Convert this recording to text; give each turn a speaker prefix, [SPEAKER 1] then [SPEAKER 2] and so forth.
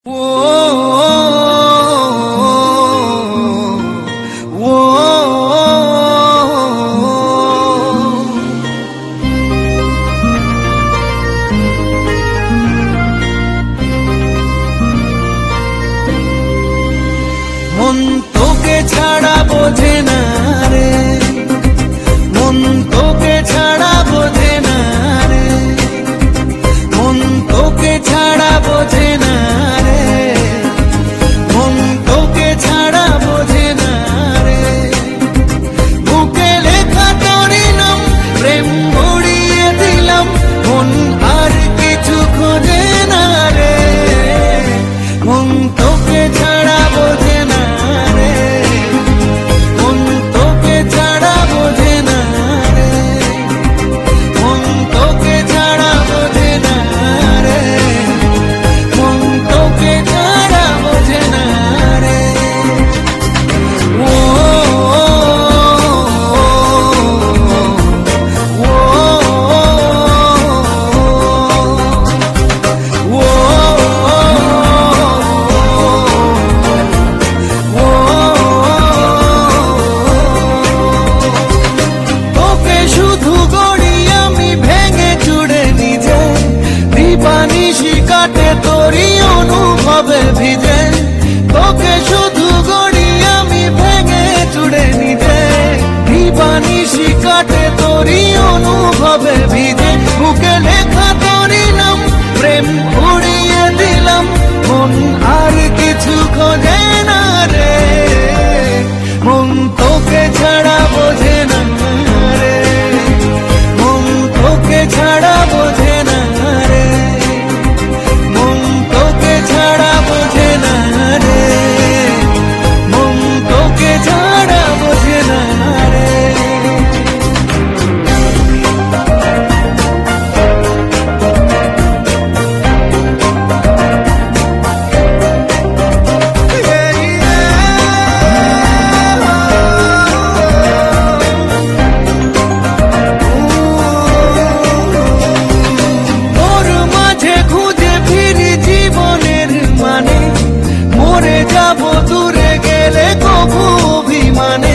[SPEAKER 1] মন তোকে ছাড়া বোঝে না রে, মন তোকে ছাড়া বোঝে না রে, মন তোকে ছাড়া বোঝে না রে, মন তোকে ছাড়া বোঝে না রে। বুকে লেখা তোরই নাম প্রেম মুড়িয়ে দিলাম, মন আর কিছু খোঁজে না রে, মন তোকে ছাড়া বোঝে না রে, মন তোকে ছাড়া বোঝে না রে, মন তোকে ছাড়া বোঝে না রে, মন তোকে ছাড়া বোঝে না রে। তোকে শুধু গড়ি আমি ভেঙে চুড়ে নিজে, দিবানিশি কাটে তোরই অনুভবে ভিজে। তোকে শুধু গড়ি আমি ভেঙে চুড়ে নিজে, দিবানিশি কাটে তোরই অনুভবে ভিজে। বুকে লেখা তোরই নাম প্রেম উড়িয়ে দিলাম, মন আর কিছু খোঁজে না রে, মন তোকে ছাড়া বোঝে না রে, মন তোকে ছাড়া বোঝে না রে, মন তোকে ছাড়া বোঝে না রে, মন তোকে ছাড়া বোঝে না রে। তোর মাঝে খুঁজে ফিরি জীবনের মানে, মরে যাব দূরে গেলে কবু অভিমানে।